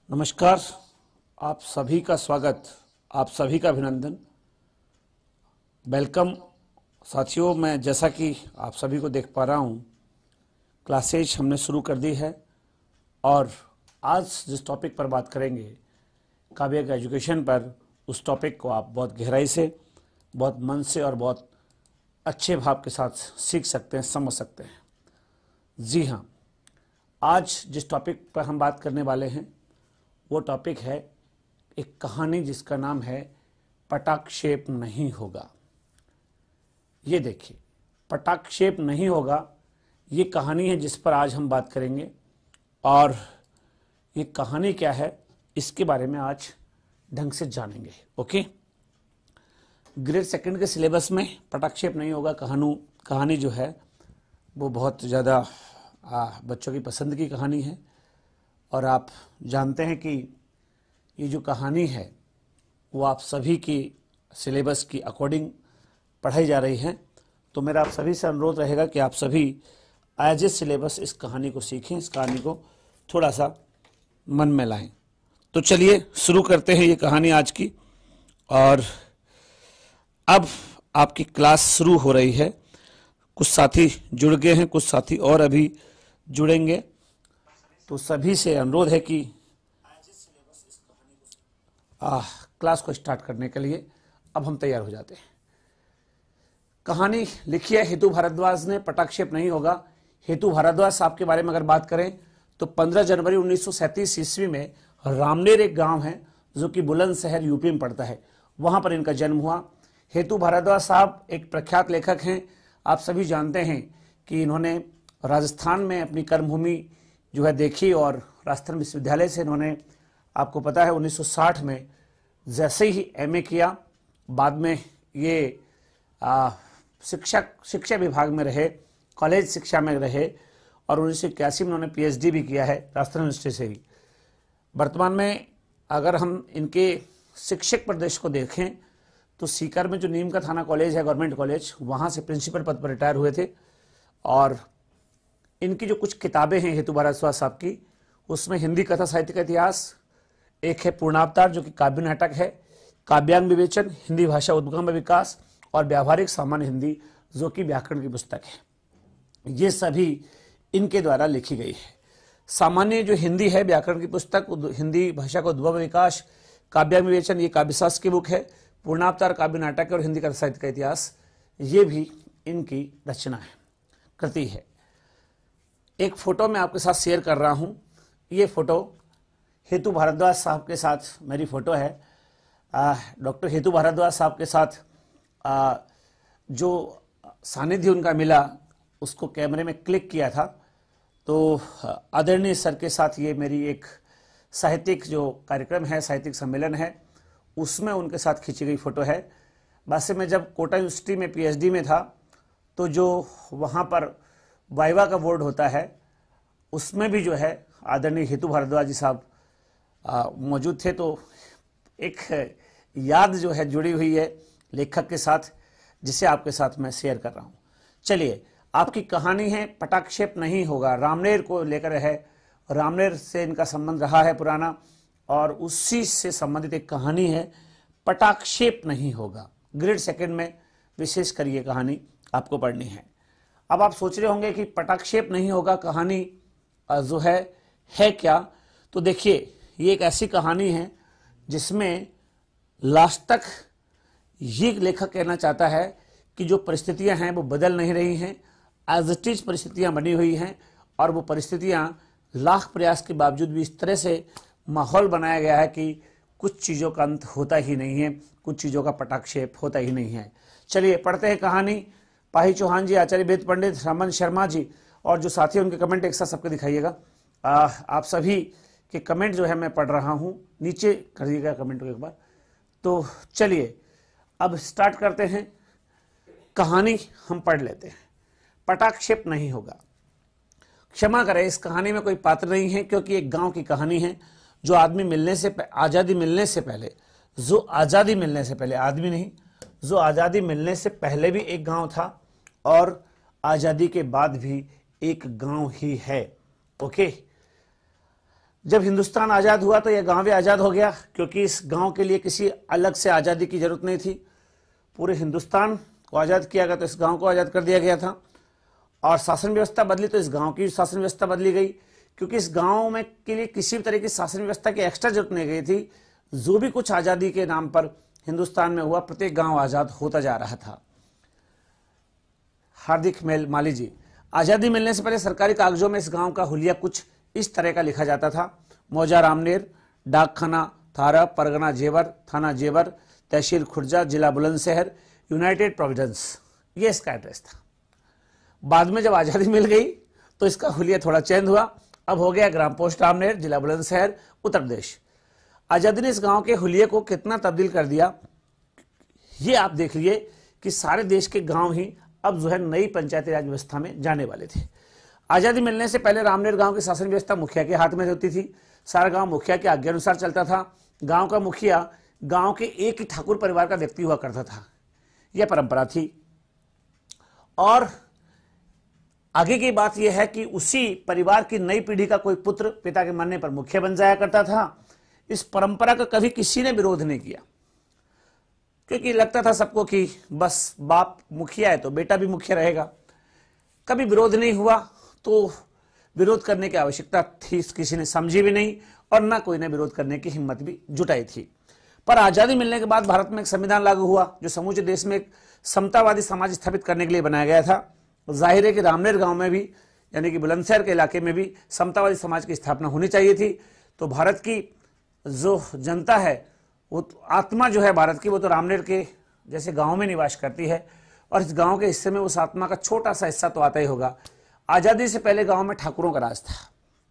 नमस्कार। आप सभी का स्वागत, आप सभी का अभिनंदन, वेलकम। साथियों, मैं जैसा कि आप सभी को देख पा रहा हूँ, क्लासेज हमने शुरू कर दी है और आज जिस टॉपिक पर बात करेंगे काव्य का एजुकेशन पर, उस टॉपिक को आप बहुत गहराई से, बहुत मन से और बहुत अच्छे भाव के साथ सीख सकते हैं, समझ सकते हैं। जी हाँ, आज जिस टॉपिक पर हम बात करने वाले हैं वो टॉपिक है एक कहानी जिसका नाम है पटाक्षेप नहीं होगा। ये देखिए, पटाक्षेप नहीं होगा, ये कहानी है जिस पर आज हम बात करेंगे और ये कहानी क्या है इसके बारे में आज ढंग से जानेंगे। ओके, ग्रेड सेकंड के सिलेबस में पटाक्षेप नहीं होगा कहानी जो है वो बहुत ज़्यादा बच्चों की पसंद की कहानी है और आप जानते हैं कि ये जो कहानी है वो आप सभी की सिलेबस की अकॉर्डिंग पढ़ाई जा रही है। तो मेरा आप सभी से अनुरोध रहेगा कि आप सभी एज ए सिलेबस इस कहानी को सीखें, इस कहानी को थोड़ा सा मन में लाएं। तो चलिए शुरू करते हैं ये कहानी आज की। और अब आपकी क्लास शुरू हो रही है। कुछ साथी जुड़ गए हैं, कुछ साथी और अभी जुड़ेंगे। तो सभी से अनुरोध है कि क्लास को स्टार्ट करने के लिए अब हम तैयार हो जाते हैं। कहानी लिखी है हेतु भारद्वाज ने, पटाक्षेप नहीं होगा। हेतु भारद्वाज साहब के बारे में अगर बात करें तो 15 जनवरी 1937 ईस्वी में रामनेर एक गांव है जो कि बुलंदशहर यूपी में पड़ता है, वहां पर इनका जन्म हुआ। हेतु भारद्वाज साहब एक प्रख्यात लेखक हैं। आप सभी जानते हैं कि इन्होंने राजस्थान में अपनी कर्मभूमि जो है देखी और राजस्थान विश्वविद्यालय से इन्होंने, आपको पता है, 1960 में जैसे ही एमए किया, बाद में ये शिक्षा विभाग में रहे, कॉलेज शिक्षा में रहे और 1981 में उन्होंने पीएचडी भी किया है राजस्थान यूनिवर्सिटी से ही। वर्तमान में अगर हम इनके शिक्षक प्रदेश को देखें तो सीकर में जो नीम का थाना कॉलेज है, गवर्नमेंट कॉलेज, वहाँ से प्रिंसिपल पद पर रिटायर हुए थे। और इनकी जो कुछ किताबें हैं हेतु भारद्वाज साहब की, उसमें हिंदी कथा साहित्य का इतिहास, एक है पूर्णावतार जो कि काव्य नाटक है, काव्यांग विवेचन, हिंदी भाषा उद्गम व विकास और व्यावहारिक सामान्य हिंदी जो कि व्याकरण की पुस्तक है। ये सभी इनके द्वारा लिखी गई है। सामान्य जो हिंदी है, व्याकरण की पुस्तक, हिंदी भाषा का उद्गम व विकास, काव्यांग विवेचन, ये काव्यशास्त्र की बुक है। पूर्णावतार काव्य नाटक और हिंदी कथा साहित्य का इतिहास, ये भी इनकी रचना है, कृति है। एक फोटो मैं आपके साथ शेयर कर रहा हूं। ये फोटो हेतु भारद्वाज साहब के साथ मेरी फोटो है। डॉक्टर हेतु भारद्वाज साहब के साथ जो सानिध्य उनका मिला उसको कैमरे में क्लिक किया था। तो आदरणीय सर के साथ ये मेरी एक साहित्यिक जो कार्यक्रम है, साहित्यिक सम्मेलन है, उसमें उनके साथ खींची गई फोटो है। वैसे मैं जब कोटा यूनिवर्सिटी में पीएचडी में था तो जो वहाँ पर वाइवा का बोर्ड होता है उसमें भी जो है आदरणीय हेतु भारद्वाज जी साहब मौजूद थे। तो एक याद जो है जुड़ी हुई है लेखक के साथ, जिसे आपके साथ मैं शेयर कर रहा हूँ। चलिए, आपकी कहानी है पटाक्षेप नहीं होगा। रामनेर को लेकर है, रामनेर से इनका संबंध रहा है पुराना और उसी से संबंधित एक कहानी है पटाक्षेप नहीं होगा। ग्रेड सेकंड में विशेषकर ये कहानी आपको पढ़नी है। अब आप सोच रहे होंगे कि पटाक्षेप नहीं होगा कहानी जो है क्या। तो देखिए, ये एक ऐसी कहानी है जिसमें लास्ट तक ये लेखक कहना चाहता है कि जो परिस्थितियां हैं वो बदल नहीं रही हैं, एज इट इज परिस्थितियां बनी हुई हैं और वो परिस्थितियां लाख प्रयास के बावजूद भी इस तरह से माहौल बनाया गया है कि कुछ चीज़ों का अंत होता ही नहीं है, कुछ चीज़ों का पटाक्षेप होता ही नहीं है। चलिए पढ़ते हैं कहानी। पाही चौहान जी, आचार्य वेद पंडित, रमन शर्मा जी और जो साथी उनके कमेंट एक साथ सबको दिखाइएगा। आप सभी के कमेंट जो है मैं पढ़ रहा हूं, नीचे कर दीजिएगा कमेंट को एक बार। तो चलिए अब स्टार्ट करते हैं, कहानी हम पढ़ लेते हैं। पटाक्षेप नहीं होगा। क्षमा करें, इस कहानी में कोई पात्र नहीं है क्योंकि एक गांव की कहानी है जो आदमी मिलने से आज़ादी मिलने से पहले, जो आज़ादी मिलने से पहले, आदमी नहीं, जो आज़ादी मिलने से पहले भी एक गांव था और आज़ादी के बाद भी एक गांव ही है। ओके, जब हिंदुस्तान आज़ाद हुआ तो यह गांव भी आज़ाद हो गया, क्योंकि इस गांव के लिए किसी अलग से आज़ादी की जरूरत नहीं थी। पूरे हिंदुस्तान को आज़ाद किया गया तो इस गांव को आज़ाद कर दिया गया था। और शासन व्यवस्था बदली तो इस गांव की शासन व्यवस्था बदली गई, क्योंकि इस गांव में के लिए किसी भी तरह की शासन व्यवस्था की एक्स्ट्रा जरूरत नहीं गई थी। जो भी कुछ आज़ादी के नाम पर हिंदुस्तान में हुआ, प्रत्येक गांव आज़ाद होता जा रहा था। हार्दिक माली जी, आज़ादी मिलने से पहले सरकारी कागजों में इस गांव का हुलिया कुछ इस तरह का लिखा जाता था: मौजा रामनेर, डाकखाना थारा, परगना जेवर, थाना जेवर, तहसील खुर्जा, जिला बुलंदशहर, यूनाइटेड प्रोविडेंस। ये इसका एड्रेस था। बाद में जब आज़ादी मिल गई तो इसका हुलिया थोड़ा चेंज हुआ, अब हो गया ग्राम पोस्ट रामनेर, जिला बुलंदशहर, उत्तर प्रदेश। आज़ादी ने इस गांव के हुलिये को कितना तब्दील कर दिया, ये आप देख लिए कि सारे देश के गांव ही अब जो है नई पंचायती राज व्यवस्था में जाने वाले थे। आज़ादी मिलने से पहले रामनेर गांव की शासन व्यवस्था मुखिया के हाथ में होती थी। सारा गांव मुखिया के आज्ञा अनुसार चलता था। गांव का मुखिया गांव के एक ही ठाकुर परिवार का व्यक्ति हुआ करता था। यह परंपरा थी। और आगे की बात यह है कि उसी परिवार की नई पीढ़ी का कोई पुत्र पिता के मरने पर मुखिया बन जाया करता था। इस परंपरा का कभी किसी ने विरोध नहीं किया, क्योंकि लगता था सबको कि बस बाप मुखिया है तो बेटा भी मुखिया रहेगा। कभी विरोध नहीं हुआ, तो विरोध करने की आवश्यकता थी किसी ने समझी भी नहीं, और ना कोई ने विरोध करने की हिम्मत भी जुटाई थी। पर आज़ादी मिलने के बाद भारत में एक संविधान लागू हुआ, जो समूचे देश में एक समतावादी समाज स्थापित करने के लिए बनाया गया था। जाहिर है कि रामनेर गांव में भी, यानी कि बुलंदशहर के इलाके में भी समतावादी समाज की स्थापना होनी चाहिए थी। तो भारत की जो जनता है, वो आत्मा जो है भारत की, वो तो रामनेर के जैसे गांव में निवास करती है, और इस गांव के हिस्से में उस आत्मा का छोटा सा हिस्सा तो आता ही होगा। आज़ादी से पहले गांव में ठाकुरों का राज था।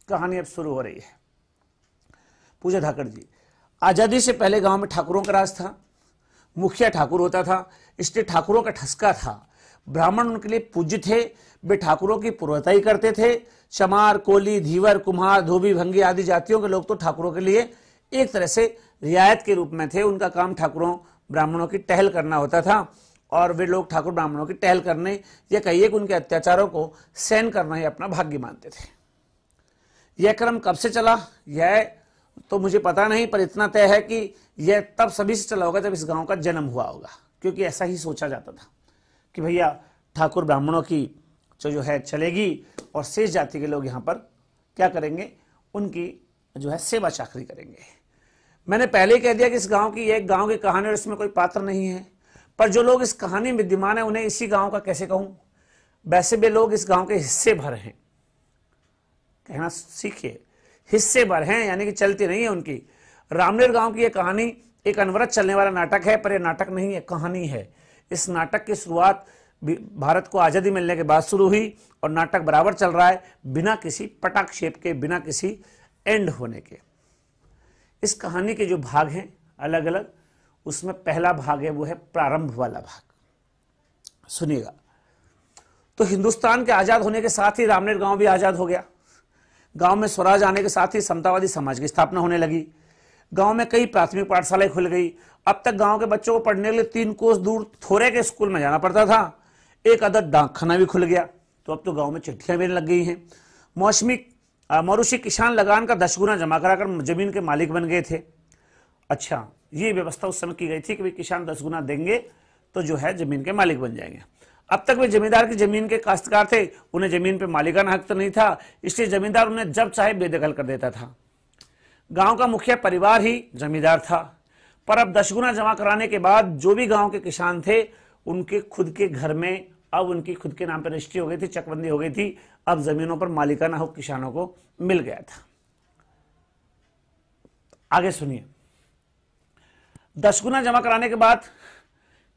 कहानी अब शुरू हो रही है। पूजा धाकड़ जी, आज़ादी से पहले गांव में ठाकुरों का राज था। मुखिया ठाकुर होता था, इसलिए ठाकुरों का ठसका था। ब्राह्मण उनके लिए पूज्य थे, वे ठाकुरों की पुरोहिताई करते थे। चमार, कोली, धीवर, कुम्हार, धोबी, भंगी आदि जातियों के लोग तो ठाकुरों के लिए एक तरह से रियायत के रूप में थे। उनका काम ठाकुरों ब्राह्मणों की टहल करना होता था, और वे लोग ठाकुर ब्राह्मणों की टहल करने या कहिए कि उनके अत्याचारों को सहन करना ही अपना भाग्य मानते थे। यह क्रम कब से चला यह तो मुझे पता नहीं, पर इतना तय है कि यह तब सभी से चला होगा जब इस गांव का जन्म हुआ होगा, क्योंकि ऐसा ही सोचा जाता था कि भैया ठाकुर ब्राह्मणों की जो है चलेगी, और शेष जाति के लोग यहाँ पर क्या करेंगे, उनकी जो है सेवा चाकरी करेंगे। मैंने पहले ही कह दिया कि इस गांव की एक गांव की कहानी और इसमें कोई पात्र नहीं है, पर जो लोग इस कहानी में विद्यमान है उन्हें इसी गांव का कैसे कहूं। वैसे भी लोग इस गांव के हिस्से भर हैं, कहना सीखिए, हिस्से भर हैं, यानी कि चलती नहीं है उनकी। रामनेर गांव की यह कहानी एक अनवरत चलने वाला नाटक है, पर यह नाटक नहीं है, कहानी है। इस नाटक की शुरुआत भारत को आज़ादी मिलने के बाद शुरू हुई, और नाटक बराबर चल रहा है, बिना किसी पटाक्षेप के, बिना किसी एंड होने के। इस कहानी के जो भाग हैं अलग अलग, उसमें पहला भाग है वो है प्रारंभ वाला भाग। सुनिएगा। तो हिंदुस्तान के आज़ाद होने के साथ ही रामनेर गांव भी आज़ाद हो गया। गांव में स्वराज आने के साथ ही समतावादी समाज की स्थापना होने लगी। गांव में कई प्राथमिक पाठशालाएं खुल गई। अब तक गांव के बच्चों को पढ़ने के लिए 3 कोस दूर थोड़े के स्कूल में जाना पड़ता था। एक अदद डाकखाना भी खुल गया, तो अब तो गांव में चिट्ठियां भी लग गई हैं। मौरूसी किसान लगान का 10 गुना जमा कराकर जमीन के मालिक बन गए थे। अच्छा, ये व्यवस्था उस समय की गई थी कि किसान 10 गुना देंगे तो जो है जमीन के मालिक बन जाएंगे। अब तक वे जमींदार की जमीन के काश्तकार थे, उन्हें जमीन पे मालिकाना हक तो नहीं था, इसलिए जमींदार उन्हें जब चाहे बेदखल कर देता था। गांव का मुखिया परिवार ही जमींदार था। पर अब 10 गुना जमा कराने के बाद जो भी गांव के किसान थे, उनके खुद के घर में अब उनकी खुद के नाम पर रजिस्ट्री हो गई थी, चकबंदी हो गई थी। अब जमीनों पर मालिकाना हक किसानों को मिल गया था। आगे सुनिए। 10 गुना जमा कराने के बाद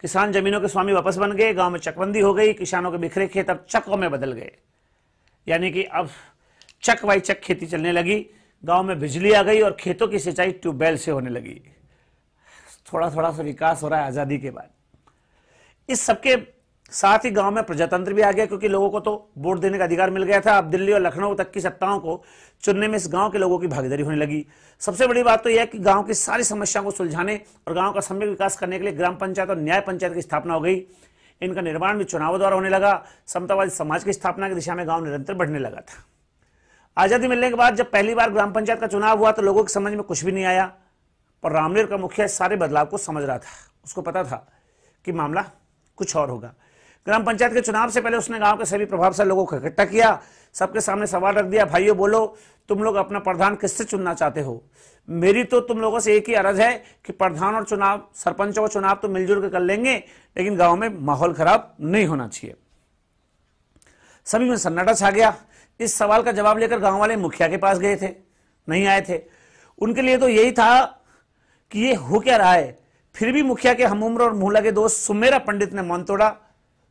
किसान जमीनों के स्वामी वापस बन गए, गांव में चकबंदी हो गई, किसानों के बिखरे खेत अब चकों में बदल गए, यानी कि अब चक बाई चक खेती चलने लगी। गांव में बिजली आ गई और खेतों की सिंचाई ट्यूबवेल से होने लगी। थोड़ा थोड़ा सा विकास हो रहा है आजादी के बाद। इस सबके साथ ही गांव में प्रजातंत्र भी आ गया, क्योंकि लोगों को तो वोट देने का अधिकार मिल गया था। अब दिल्ली और लखनऊ तक की सत्ताओं को चुनने में इस गांव के लोगों की भागीदारी होने लगी। सबसे बड़ी बात तो यह है कि गांव की सारी समस्याओं को सुलझाने और गांव का सम्यक विकास करने के लिए ग्राम पंचायत और न्याय पंचायत की स्थापना हो गई। इनका निर्माण भी चुनावों द्वारा होने लगा। समतावादी समाज की स्थापना की दिशा में गांव निरंतर बढ़ने लगा था। आजादी मिलने के बाद जब पहली बार ग्राम पंचायत का चुनाव हुआ तो लोगों की समझ में कुछ भी नहीं आया, पर रामनेर का मुखिया इस सारे बदलाव को समझ रहा था। उसको पता था कि मामला कुछ और होगा। ग्राम पंचायत के चुनाव से पहले उसने गांव के सभी प्रभावशाली लोगों को इकट्ठा किया, सबके सामने सवाल रख दिया, भाइयों बोलो तुम लोग अपना प्रधान किससे चुनना चाहते हो? मेरी तो तुम लोगों से एक ही अर्ज है कि प्रधान और चुनाव, सरपंचों का चुनाव तो मिलजुल कर लेंगे, लेकिन गांव में माहौल खराब नहीं होना चाहिए। सभी में सन्नाटा छा गया। इस सवाल का जवाब लेकर गांव वाले मुखिया के पास गए थे, नहीं आए थे। उनके लिए तो यही था कि ये हो क्या रहा है। फिर भी मुखिया के हमउम्र और मुंह लगे दोस्त सुमेरा पंडित ने मौन तोड़ा।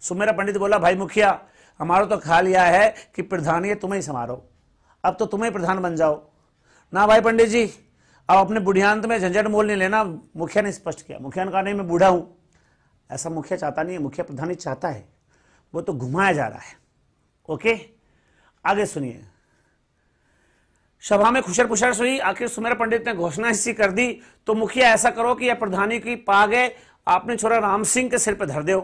सुमेरा पंडित बोला, भाई मुखिया, हमारा तो ख्याल यह है कि प्रधान ये तुम्हें ही संभालो, अब तो तुम्हें प्रधान बन जाओ ना। भाई पंडित जी, अब अपने बुढ़ियांत में झंझट मोल नहीं लेना। मुखिया ने स्पष्ट किया। मुखिया ने कहा, नहीं मैं बूढ़ा हूं। ऐसा मुखिया चाहता नहीं है, मुखिया प्रधान ही चाहता है, वो तो घुमाया जा रहा है। ओके, आगे सुनिए। सभा में खुशर पुशर हुई। आखिर सुमेरा पंडित ने घोषणा ऐसी कर दी, तो मुखिया ऐसा करो कि यह प्रधानी की पा गए आपने छोरा राम सिंह के सिर पर धर दो।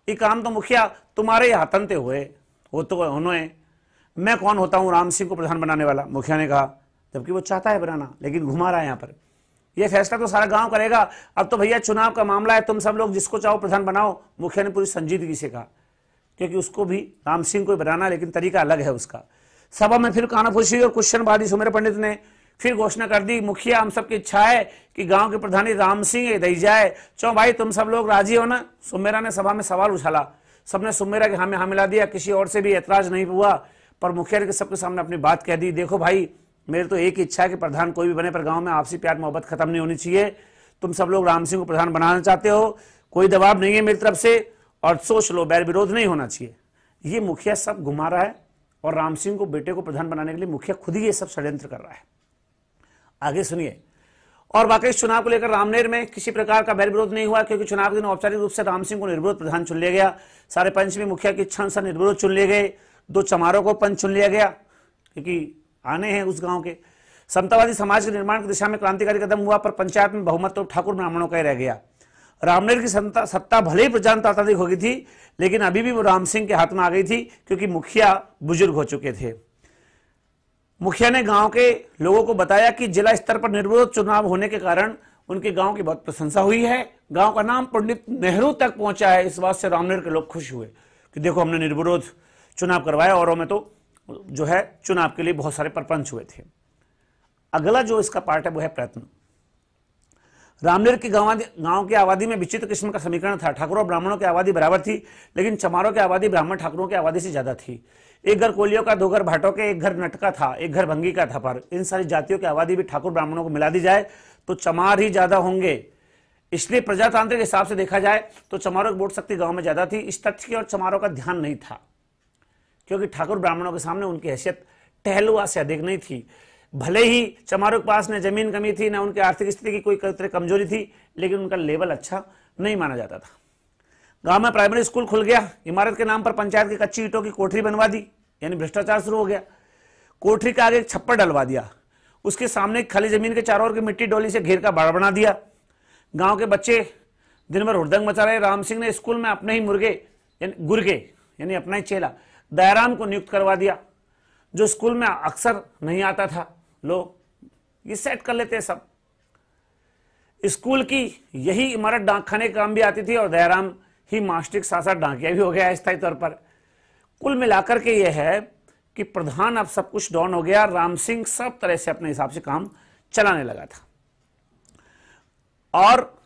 ये काम तो मुखिया तुम्हारे ही हाथन हुए हो, तो उन्होंने, मैं कौन होता हूं राम सिंह को प्रधान बनाने वाला? मुखिया ने कहा, जबकि वो चाहता है बनाना, लेकिन घुमा रहा है यहां पर। यह फैसला तो सारा गांव करेगा। अब तो भैया चुनाव का मामला है, तुम सब लोग जिसको चाहो प्रधान बनाओ। मुखिया ने पूरी संजीदगी से कहा, क्योंकि उसको भी राम सिंह को बनाना, लेकिन तरीका अलग है उसका। सभा में फिर कानाफूसी और क्वेश्चनबाजी। सुमेरा पंडित ने फिर घोषणा कर दी, मुखिया हम सबकी इच्छा है कि गांव के प्रधानी राम सिंह दई जाए। चो भाई तुम सब लोग राजी हो ना? सुमेरा ने सभा में सवाल उछाला। सबने सुमेरा के हाँ मिला दिया, किसी और से भी ऐतराज नहीं हुआ, पर मुखिया ने सबके सामने अपनी बात कह दी। देखो भाई, मेरी तो एक इच्छा है कि प्रधान कोई भी बने, पर गांव में आपसी प्यार मोहब्बत खत्म नहीं होनी चाहिए। तुम सब लोग राम सिंह को प्रधान बनाना चाहते हो, कोई दबाव नहीं है मेरी तरफ से, और सोच लो, बैर विरोध नहीं होना चाहिए। ये मुखिया सब घुमा रहा है, और राम सिंह को बेटे को प्रधान बनाने के लिए मुखिया खुद ही ये सब षड्यंत्र कर रहा है। आगे सुनिए। और वाकई इस चुनाव को लेकर रामनेर में किसी प्रकार का बैर विरोध नहीं हुआ, क्योंकि चुनाव के दिन औपचारिक रूप से राम सिंह को निर्विरोध प्रधान चुन लिया गया। सारे पंच भी मुखिया की इच्छा अनुसार निर्विरोध चुन लिए गए। 2 चमारों को पंच चुन लिया गया, क्योंकि आने हैं उस गांव के। समतावादी समाज के निर्माण की दिशा में क्रांतिकारी कदम हुआ, पर पंचायत में बहुमत तो ठाकुर ब्राह्मणों का ही रह गया। रामनेर की सत्ता भले ही प्रजातांत्रिक हो गई थी, लेकिन अभी भी वो राम सिंह के हाथ में आ गई थी, क्योंकि मुखिया बुजुर्ग हो चुके थे। मुखिया ने गांव के लोगों को बताया कि जिला स्तर पर निर्विरोध चुनाव होने के कारण उनके गांव की बहुत प्रशंसा हुई है। गांव का नाम पंडित नेहरू तक पहुंचा है। इस बात से रामनेर के लोग खुश हुए कि देखो हमने निर्विरोध चुनाव करवाया, औरों में तो जो है चुनाव के लिए बहुत सारे प्रपंच हुए थे। अगला जो इसका पार्ट है वो है प्रयत्न। रामनेर की गांव की आबादी में विचित्र किस्म का समीकरण था। ठाकुरों और ब्राह्मणों की आबादी बराबर थी, लेकिन चमारों की आबादी ब्राह्मण ठाकुरों की आबादी से ज्यादा थी। एक घर कोलियों का, 2 घर भाटों के, 1 घर नटका था, 1 घर भंगी का था। पर इन सारी जातियों की आबादी भी ठाकुर ब्राह्मणों को मिला दी जाए तो चमार ही ज्यादा होंगे। इसलिए प्रजातांत्रिक हिसाब से देखा जाए तो चमारों की वोट शक्ति गांव में ज्यादा थी। इस तथ्य की और चमारों का ध्यान नहीं था, क्योंकि ठाकुर ब्राह्मणों के सामने उनकी हैसियत टहलुआ से अधिक नहीं थी। भले ही चमारों के पास न जमीन कमी थी, न उनकी आर्थिक स्थिति की कोई कमजोरी थी, लेकिन उनका लेवल अच्छा नहीं माना जाता था। गांव में प्राइमरी स्कूल खुल गया। इमारत के नाम पर पंचायत की कच्ची ईंटों की कोठरी बनवा दी, यानी भ्रष्टाचार शुरू हो गया। कोठरी के आगे एक छप्पर डलवा दिया, उसके सामने खाली जमीन के चारों ओर की मिट्टी डोली से घेर का बाड़ बना दिया। गांव के बच्चे दिन भर हुड़दंग मचा रहे। राम सिंह ने स्कूल में अपने ही गुर्गे यानी अपना ही चेला दयाराम को नियुक्त करवा दिया, जो स्कूल में अक्सर नहीं आता था। लो ये सेट कर लेते हैं सब। स्कूल की यही इमारत डाक खाने के काम भी आती थी, और दयाराम ही मास्टर साथ साथ डाकिया भी हो गया स्थायी तौर पर। कुल मिलाकर के यह है कि प्रधान अब सब कुछ डाउन हो गया। राम सिंह सब तरह से अपने हिसाब से काम चलाने लगा था, और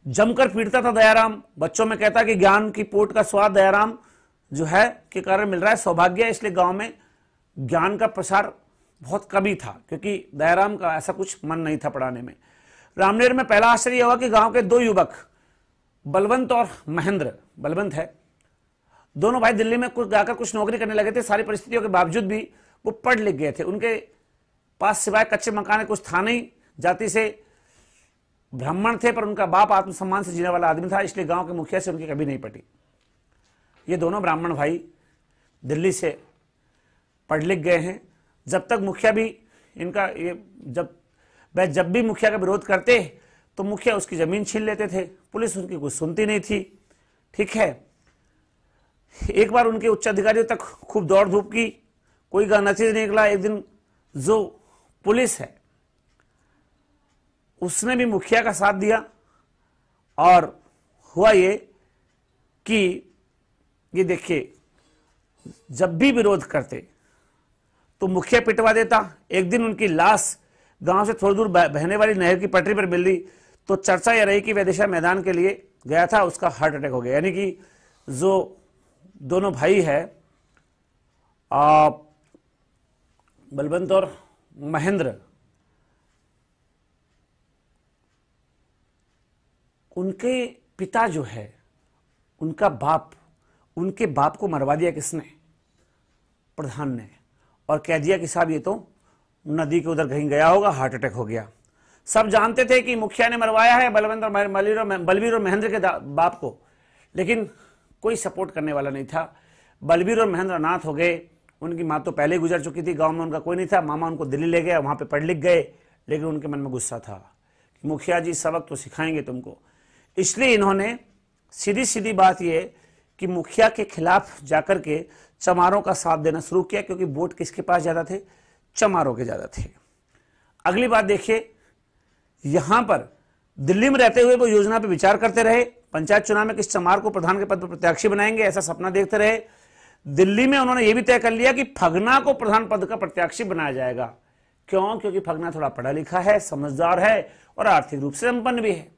जमकर पीटता था दयाराम। बच्चों में कहता कि ज्ञान की पोट का स्वाद दयाराम जो है के कारण मिल रहा है, सौभाग्य है। इसलिए गांव में ज्ञान का प्रसार बहुत कमी था, क्योंकि दयाराम का ऐसा कुछ मन नहीं था पढ़ाने में। रामनेर में पहला आश्चर्य हुआ कि गांव के 2 युवक बलवंत और महेंद्र, बलवंत है, दोनों भाई दिल्ली में जाकर कुछ नौकरी करने लगे थे। सारी परिस्थितियों के बावजूद भी वो पढ़ लिख गए थे। उनके पास सिवाय कच्चे मकान कुछ था नहीं। जाति से ब्राह्मण थे, पर उनका बाप आत्मसम्मान से जीने वाला आदमी था, इसलिए गांव के मुखिया से उनकी कभी नहीं पटी। ये दोनों ब्राह्मण भाई दिल्ली से पढ़ लिख गए हैं। जब तक मुखिया भी इनका जब भी मुखिया का विरोध करते तो मुखिया उसकी जमीन छीन लेते थे। पुलिस उनकी कुछ सुनती नहीं थी। ठीक है, एक बार उनके उच्च अधिकारियों तक खूब दौड़ धूप की, कोई नतीजा नहीं निकला। एक दिन जो पुलिस है उसने भी मुखिया का साथ दिया और हुआ ये कि ये देखिए, जब भी विरोध करते तो मुखिया पिटवा देता। एक दिन उनकी लाश गांव से थोड़ी दूर बहने वाली नहर की पटरी पर मिल रही तो चर्चा यह रही कि विदिशा मैदान के लिए गया था, उसका हार्ट अटैक हो गया। यानी कि जो दोनों भाई है बलवंत और महेंद्र, उनके पिता जो है, उनका बाप, उनके बाप को मरवा दिया किसने? प्रधान ने, और कह दिया कि साहब ये तो नदी के उधर कहीं गया होगा, हार्ट अटैक हो गया। सब जानते थे कि मुखिया ने मरवाया है बलवंत और बलबीर और महेंद्र के बाप को, लेकिन कोई सपोर्ट करने वाला नहीं था। बलबीर और महेंद्र अनाथ हो गए। उनकी माँ तो पहले गुजर चुकी थी, गांव में उनका कोई नहीं था। मामा उनको दिल्ली ले गया, वहां पे पढ़ लिख गए, लेकिन उनके मन में गुस्सा था कि मुखिया जी सबक तो सिखाएंगे तुमको। इसलिए इन्होंने सीधी सीधी बात यह कि मुखिया के खिलाफ जाकर के चमारों का साथ देना शुरू किया, क्योंकि वोट किसके पास ज्यादा थे? चमारों के ज्यादा थे। अगली बात देखिए, यहां पर दिल्ली में रहते हुए वो योजना पर विचार करते रहे। पंचायत चुनाव में किस चमार को प्रधान के पद पर प्रत्याशी बनाएंगे, ऐसा सपना देखते रहे। दिल्ली में उन्होंने ये भी तय कर लिया कि फगना को प्रधान पद का प्रत्याशी बनाया जाएगा। क्यों? क्योंकि फगना थोड़ा पढ़ा लिखा है, समझदार है और आर्थिक रूप से संपन्न भी है।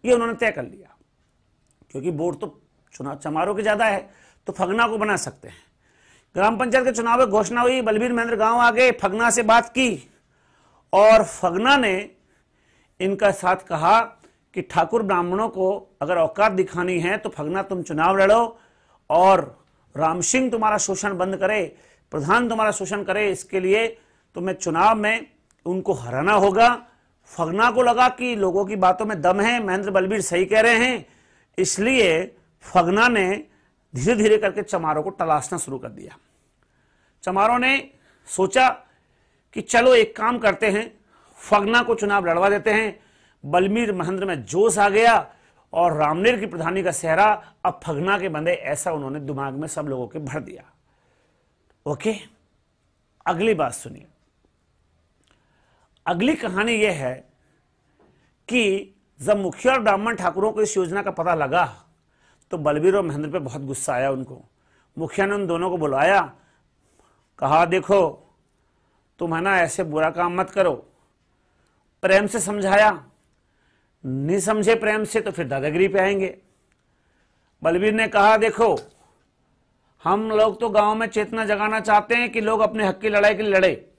ये उन्होंने तय कर लिया, क्योंकि वोट तो चुनाव चमारों के ज्यादा है, तो फगना को बना सकते हैं। ग्राम पंचायत के चुनाव में घोषणा हुई, बलबीर महेंद्र गांव आ गए, फगना से बात की और फगना ने इनका साथ कहा कि ठाकुर ब्राह्मणों को अगर औकात दिखानी है तो फगना तुम चुनाव लड़ो और राम सिंह तुम्हारा शोषण बंद करे, प्रधान तुम्हारा शोषण करे, इसके लिए तुम्हें चुनाव में उनको हराना होगा। फगना को लगा कि लोगों की बातों में दम है, महेंद्र बलबीर सही कह रहे हैं, इसलिए फगना ने धीरे धीरे करके चमारों को तलाशना शुरू कर दिया। चमारों ने सोचा कि चलो एक काम करते हैं, फगना को चुनाव लड़वा देते हैं। बलबीर महेंद्र में जोश आ गया और रामनेर की प्रधानी का सेहरा अब फगना के बंदे, ऐसा उन्होंने दिमाग में सब लोगों के भर दिया। ओके, अगली बात सुनिए। अगली कहानी यह है कि जब मुखिया और ब्राह्मण ठाकुरों को इस योजना का पता लगा तो बलबीर और महेंद्र पे बहुत गुस्सा आया उनको। मुखिया ने उन दोनों को बुलाया, कहा देखो तुम है ना ऐसे बुरा काम मत करो। प्रेम से समझाया, नहीं समझे प्रेम से तो फिर दादागिरी पे आएंगे। बलबीर ने कहा देखो हम लोग तो गांव में चेतना जगाना चाहते हैं कि लोग अपने हक की लड़ाई के लिए लड़े,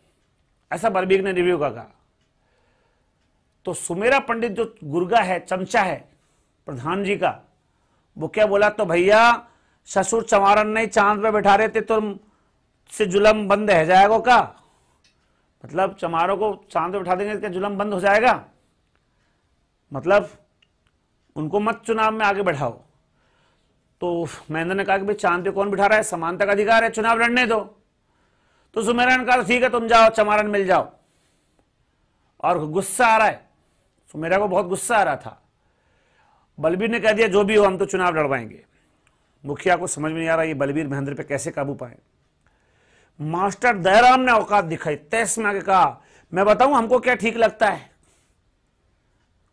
ऐसा बलबीर ने रिव्यू का कहा। तो सुमेरा पंडित जो गुर्गा है, चमचा है प्रधान जी का, वो क्या बोला, तो भैया ससुर चमारन नहीं चांद पे बैठा रहे थे तो से जुलम बंद रह जाएगा का? मतलब चमारों को चांद पे बैठा देंगे तो जुलम बंद हो जाएगा? मतलब उनको मत चुनाव में आगे बढ़ाओ। तो महेंद्र ने कहा कि भाई चांद पे कौन बिठा रहा है, समानता का अधिकार है, चुनाव लड़ने दो। तो सुमेरा ने कहा ठीक है तुम जाओ, चमारन मिल जाओ। और गुस्सा आ रहा है, सुमेरा को बहुत गुस्सा आ रहा था। बलबीर ने कह दिया जो भी हो हम तो चुनाव लड़वाएंगे। मुखिया को समझ में नहीं आ रहा ये बलबीर महेंद्र पे कैसे काबू पाए। मास्टर दयाराम ने औकात दिखाई, तैस में आके कहा मैं बताऊं हमको क्या ठीक लगता है।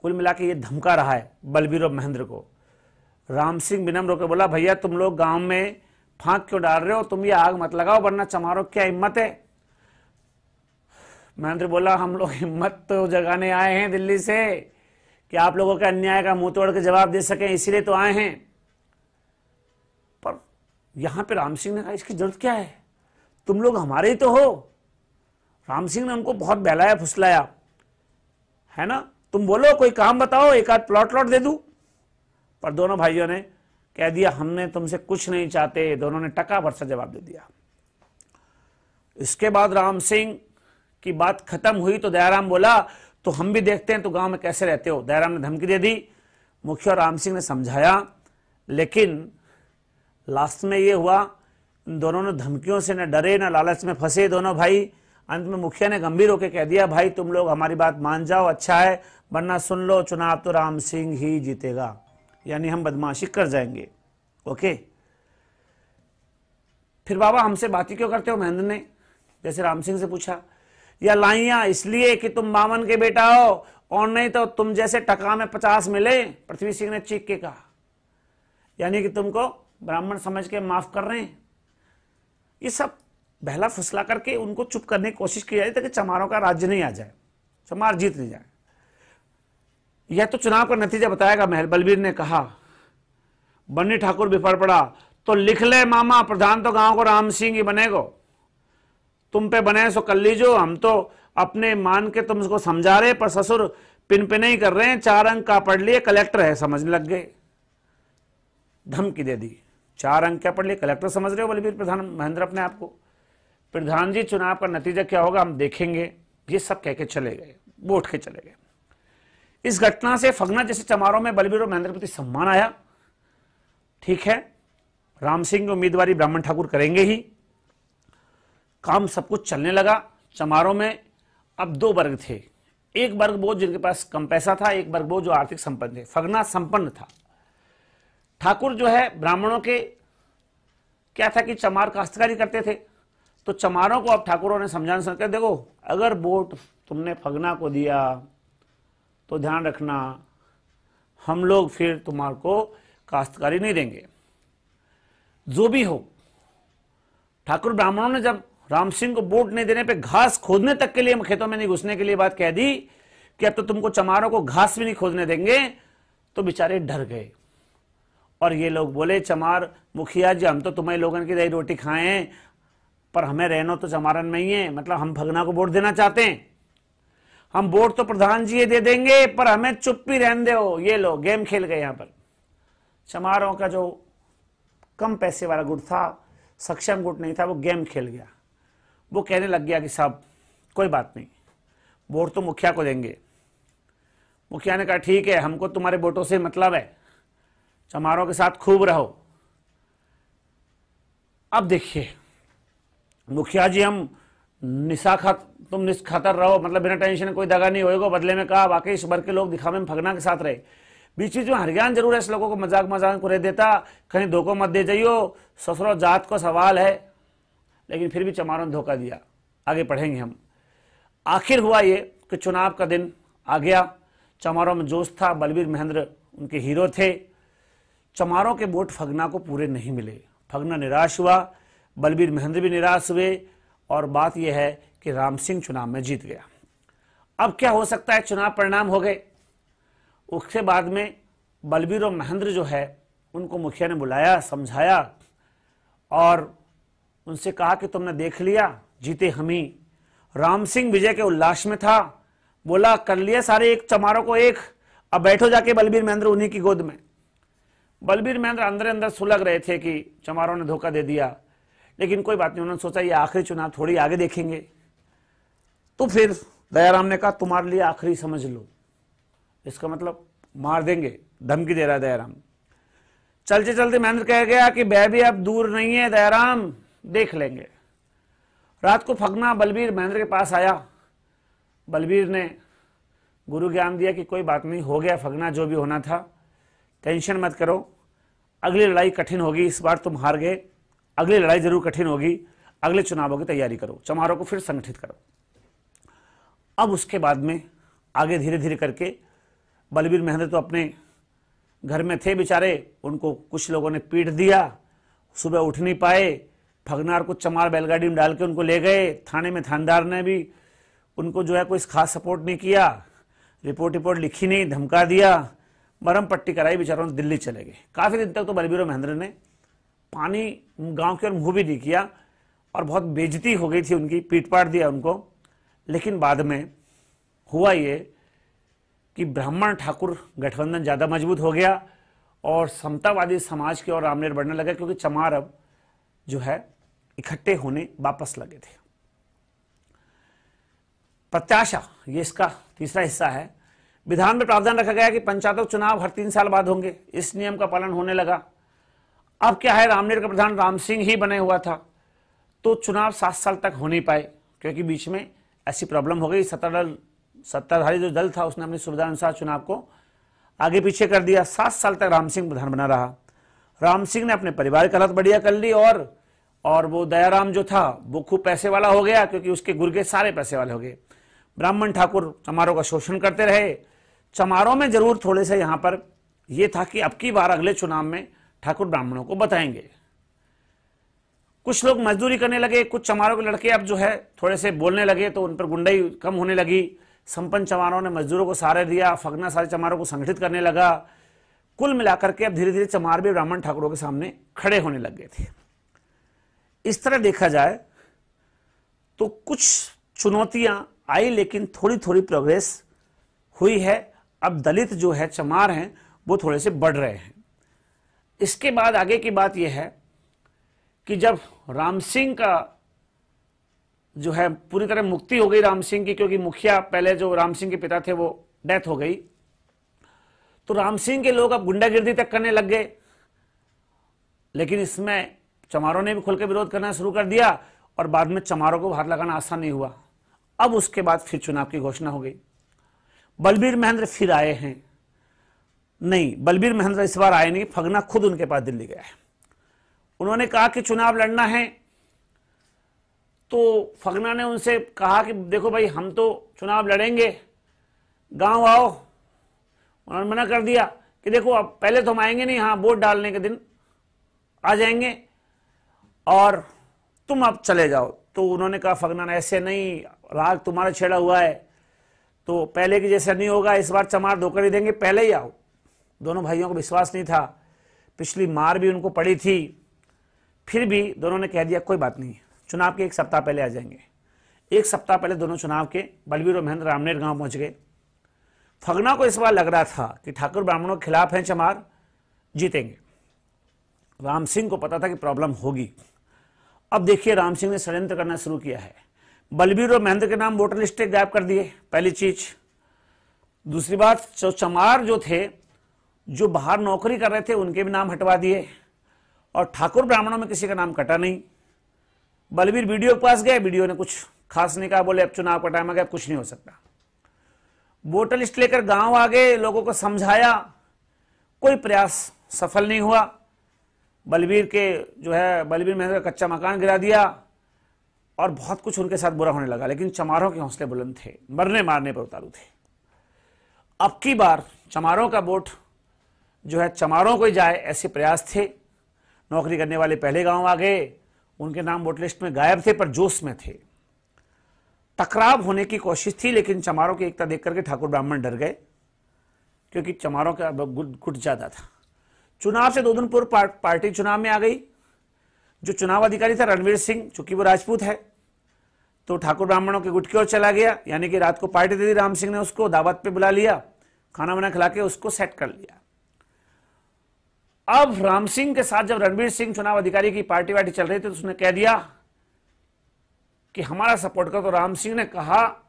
कुल मिला के ये धमका रहा है बलबीर और महेंद्र को। राम सिंह विनम्र होकर बोला भैया तुम लोग गांव में फांक क्यों डाल रहे हो, तुम ये आग मत लगाओ वरना चमारों क्या हिम्मत है। महेंद्र बोला हम लोग हिम्मत तो जगाने आए हैं दिल्ली से कि आप लोगों के अन्याय का मुंह तोड़ के जवाब दे सकें, इसीलिए तो आए हैं। पर यहां पे राम सिंह ने कहा इसकी जरूरत क्या है, तुम लोग हमारे ही तो हो। राम सिंह ने उनको बहुत बहलाया फुसलाया, है ना, तुम बोलो कोई काम बताओ, एक आध प्लॉट दे दूं। पर दोनों भाइयों ने कह दिया हमने तुमसे कुछ नहीं चाहते। दोनों ने टका भर सा जवाब दे दिया। इसके बाद राम सिंह की बात खत्म हुई तो दयाराम बोला तो हम भी देखते हैं तो गांव में कैसे रहते हो। दयाराम ने धमकी दे दी। मुखिया और राम सिंह ने समझाया, लेकिन लास्ट में ये हुआ दोनों ने धमकियों से न डरे न लालच में फंसे दोनों भाई। अंत में मुखिया ने गंभीर होकर कह दिया भाई तुम लोग हमारी बात मान जाओ, अच्छा है, वरना सुन लो चुनाव तो राम सिंह ही जीतेगा, यानी हम बदमाशी कर जाएंगे। ओके, फिर बाबा हमसे बात ही क्यों करते हो? महेंद्र ने जैसे राम सिंह से पूछा। या लाइया इसलिए कि तुम बामन के बेटा हो, और नहीं तो तुम जैसे टका में 50 मिले, पृथ्वी सिंह ने चीख के कहा। यानी कि तुमको ब्राह्मण समझ के माफ कर रहे हैं। ये सब बहला फुसला करके उनको चुप करने की कोशिश की जाए ताकि चमारों का राज्य नहीं आ जाए, चमार जीत नहीं जाए। यह तो चुनाव का नतीजा बताएगा। महल बलबीर ने कहा। बन्नी ठाकुर बिफर पड़ा। तो लिख ले मामा, प्रधान तो गांव को राम सिंह ही बनेगो, तुम पे बने सो कर लीजो। हम तो अपने मान के तुमको समझा रहे, पर ससुर पिन पे नहीं कर रहे हैं। 4 अंक का पढ़ लिए, कलेक्टर है समझने लग गए। धमकी दे दी। 4 अंक क्या पढ़ लिए, कलेक्टर समझ रहे हो बलबीर प्रधान महेंद्र अपने आप को? प्रधान जी चुनाव का नतीजा क्या होगा हम देखेंगे। ये सब कह के चले गए, वो उठ के चले गए। इस घटना से फगना जैसे चमारों में बलबीर और महेंद्र प्रति सम्मान आया। ठीक है, राम सिंह की उम्मीदवारी ब्राह्मण ठाकुर करेंगे ही। काम सब कुछ चलने लगा। चमारों में अब 2 वर्ग थे। एक वर्ग वो जिनके पास कम पैसा था, एक वर्ग वो जो आर्थिक संपन्न थे। फगना संपन्न था। ठाकुर जो है ब्राह्मणों के क्या था कि चमार काश्तकारी करते थे, तो चमारों को अब ठाकुरों ने समझाना शुरू कर, देखो अगर वोट तुमने फगना को दिया तो ध्यान रखना, हम लोग फिर तुम्हारे को काश्तकारी नहीं देंगे। जो भी हो, ठाकुर ब्राह्मणों ने जब राम सिंह को वोट नहीं देने पे घास खोदने तक के लिए, खेतों में नहीं घुसने के लिए बात कह दी कि अब तो तुमको चमारों को घास भी नहीं खोदने देंगे, तो बेचारे डर गए। और ये लोग बोले, चमार मुखिया जी हम तो तुम्हें लोगों की दही रोटी खाएं, पर हमें रहना तो चमारन में ही है। मतलब हम फगना को वोट देना चाहते हैं, हम वोट तो प्रधान जी दे देंगे, पर हमें चुप ही रहने दो। ये लोग गेम खेल गए। यहां पर चमारों का जो कम पैसे वाला गुट था, सक्षम गुट नहीं था, वो गेम खेल गया। वो कहने लग गया कि साहब कोई बात नहीं, वोट तो मुखिया को देंगे। मुखिया ने कहा ठीक है, हमको तुम्हारे वोटों से मतलब है, चमारों के साथ खूब रहो। अब देखिए मुखिया जी, हम तुम निष्खतर रहो, मतलब बिना टेंशन, कोई दगा नहीं होएगा। बदले में कहा वाकई इस वर्ग के लोग दिखावे में फगना के साथ रहे। बीच बीच में हरियाण जरूर है, इस लोगों को मजाक को रह देता, कहीं धोखो मत दे जाइयो, ससुरो जात को सवाल है। लेकिन फिर भी चमारों ने धोखा दिया। आगे पढ़ेंगे हम। आखिर हुआ ये कि चुनाव का दिन आ गया। चमारों में जोश था। बलबीर महेंद्र उनके हीरो थे। चमारों के वोट फगना को पूरे नहीं मिले। फगना निराश हुआ, बलबीर महेंद्र भी निराश हुए, और बात यह है कि राम सिंह चुनाव में जीत गया। अब क्या हो सकता है, चुनाव परिणाम हो गए। उसके बाद में बलबीर और महेंद्र जो है उनको मुखिया ने बुलाया, समझाया और उनसे कहा कि तुमने देख लिया, जीते हम ही। राम सिंह विजय के उल्लास में था, बोला कर लिया सारे एक चमारों को एक, अब बैठो जाके बलबीर महेंद्र उन्हीं की गोद में। बलबीर महेंद्र अंदर अंदर सुलग रहे थे कि चमारों ने धोखा दे दिया, लेकिन कोई बात नहीं। उन्होंने सोचा ये आखिरी चुनाव, थोड़ी आगे देखेंगे। तो फिर दयाराम ने कहा तुम्हारे लिए आखिरी समझ लो। इसका मतलब मार देंगे, धमकी दे रहा है दयाराम। चलते चलते महेंद्र कह गया कि वह भी अब दूर नहीं है दयाराम, देख लेंगे। रात को फगना बलबीर महेंद्र के पास आया। बलबीर ने गुरु ज्ञान दिया कि कोई बात नहीं, हो गया फगना, जो भी होना था, टेंशन मत करो, अगली लड़ाई कठिन होगी। इस बार तुम हार गए, अगली लड़ाई जरूर कठिन होगी, अगले चुनावों की तैयारी करो, चमारों को फिर संगठित करो। अब उसके बाद में आगे धीरे धीरे करके बलबीर महेंद्र तो अपने घर में थे बेचारे, उनको कुछ लोगों ने पीट दिया, सुबह उठ नहीं पाए। फगनार को चमार बैलगाड़ी में डाल के उनको ले गए थाने में। थानेदार ने भी उनको जो है कोई खास सपोर्ट नहीं किया, रिपोर्ट लिखी नहीं, धमका दिया, मरम पट्टी कराई, बेचारों ने दिल्ली चले गए। काफी दिन तक तो बलबीर और महेंद्र ने पानी गांव की ओर मुंह भी नहीं किया, और बहुत बेइज्जती हो गई थी उनकी, पीट पाट दिया उनको। लेकिन बाद में हुआ ये कि ब्राह्मण ठाकुर गठबंधन ज्यादा मजबूत हो गया और समतावादी समाज की ओर रामनेर बढ़ने लगा, क्योंकि चमार अब जो है इकट्ठे होने वापस लगे थे। प्रत्याशा, ये इसका तीसरा हिस्सा है। विधान में प्रावधान रखा गया कि पंचायतों चुनाव हर 3 साल बाद होंगे। इस नियम का पालन होने लगा। अब क्या है, रामनेर का प्रधान राम सिंह ही बने हुआ था, तो चुनाव 7 साल तक हो नहीं पाए, क्योंकि बीच में ऐसी प्रॉब्लम हो गई। सत्ताधारी जो दल था उसने अपनी सुविधा अनुसार चुनाव को आगे पीछे कर दिया। 7 साल तक राम सिंह प्रधान बना रहा। राम सिंह ने अपने परिवार की हालत बढ़िया कर ली और और वो दयाराम जो था वो खूब पैसे वाला हो गया, क्योंकि उसके गुर्गे सारे पैसे वाले हो गए। ब्राह्मण ठाकुर चमारों का शोषण करते रहे। चमारों में जरूर थोड़े से यहां पर यह था कि अब की बार अगले चुनाव में ठाकुर ब्राह्मणों को बताएंगे। कुछ लोग मजदूरी करने लगे, कुछ चमारों के लड़के अब जो है थोड़े से बोलने लगे, तो उन पर गुंडाई कम होने लगी। संपन्न चमारों ने मजदूरों को सहारा दिया, फगना सारे चमारों को संगठित करने लगा। कुल मिलाकर के अब धीरे धीरे चमार भी ब्राह्मण ठाकुरों के सामने खड़े होने लग गए थे। इस तरह देखा जाए तो कुछ चुनौतियां आई, लेकिन थोड़ी थोड़ी प्रोग्रेस हुई है। अब दलित जो है चमार हैं वो थोड़े से बढ़ रहे हैं। इसके बाद आगे की बात यह है कि जब राम सिंह का जो है पूरी तरह मुक्ति हो गई राम सिंह की, क्योंकि मुखिया पहले जो राम सिंह के पिता थे वो डेथ हो गई, तो राम सिंह के लोग अब गुंडागिर्दी तक करने लग गए। लेकिन इसमें चमारों ने भी खुल के विरोध करना शुरू कर दिया और बाद में चमारों को हाथ लगाना आसान नहीं हुआ। अब उसके बाद फिर चुनाव की घोषणा हो गई। बलबीर महेंद्र फिर आए हैं। नहीं, बलबीर महेंद्र इस बार आए नहीं, फगना खुद उनके पास दिल्ली गया है। उन्होंने कहा कि चुनाव लड़ना है, तो फगना ने उनसे कहा कि देखो भाई हम तो चुनाव लड़ेंगे, गांव आओ। उन्होंने मना कर दिया कि देखो अब पहले तो हम आएंगे नहीं, हाँ वोट डालने के दिन आ जाएंगे और तुम अब चले जाओ। तो उन्होंने कहा फगना ने ऐसे नहीं, राग तुम्हारा छेड़ा हुआ है तो पहले की जैसा नहीं होगा, इस बार चमार धोखा नहीं देंगे, पहले ही आओ। दोनों भाइयों को विश्वास नहीं था, पिछली मार भी उनको पड़ी थी, फिर भी दोनों ने कह दिया कोई बात नहीं, चुनाव के एक सप्ताह पहले आ जाएंगे। एक सप्ताह पहले दोनों चुनाव के बलबीर और महेंद्र रामनेर गांव पहुंच गए। फगना को इस बार लग रहा था कि ठाकुर ब्राह्मणों के खिलाफ हैं चमार, जीतेंगे। राम सिंह को पता था कि प्रॉब्लम होगी। अब देखिए राम सिंह ने षड्यंत्र करना शुरू किया है। बलबीर और महेंद्र के नाम वोटर लिस्ट गायब कर दिए, पहली चीज। दूसरी बात, जो चमार जो थे जो बाहर नौकरी कर रहे थे उनके भी नाम हटवा दिए और ठाकुर ब्राह्मणों में किसी का नाम कटा नहीं। बलबीर वीडियो के पास गए, वीडियो ने कुछ खास नहीं कहा, बोले अब चुनाव का टाइम आ गया, कुछ नहीं हो सकता। वोटर लिस्ट लेकर गांव आ गए, लोगों को समझाया, कोई प्रयास सफल नहीं हुआ। बलबीर के जो है बलबीर महेंद्र का कच्चा मकान गिरा दिया और बहुत कुछ उनके साथ बुरा होने लगा। लेकिन चमारों के हौसले बुलंद थे, मरने मारने पर उतारू थे। अब की बार चमारों का वोट जो है चमारों को ही जाए, ऐसे प्रयास थे। नौकरी करने वाले पहले गांव आ गए, उनके नाम वोट लिस्ट में गायब थे पर जोश में थे। टकराव होने की कोशिश थी, लेकिन चमारों की एकता देख करके ठाकुर ब्राह्मण डर गए, क्योंकि चमारों का गुट ज्यादा था। चुनाव से 2 दिन पूर्व पार्टी चुनाव में आ गई। जो चुनाव अधिकारी था रणवीर सिंह, चूंकि वो राजपूत है, तो ठाकुर ब्राह्मणों के गुट की ओर चला गया। यानी कि रात को पार्टी दे दी राम सिंह ने, उसको दावत पे बुला लिया, खाना वाना खिला के उसको सेट कर लिया। अब राम सिंह के साथ जब रणवीर सिंह चुनाव अधिकारी की पार्टी वार्टी चल रही थी, तो उसने कह दिया कि हमारा सपोर्ट कर। तो राम सिंह ने कहा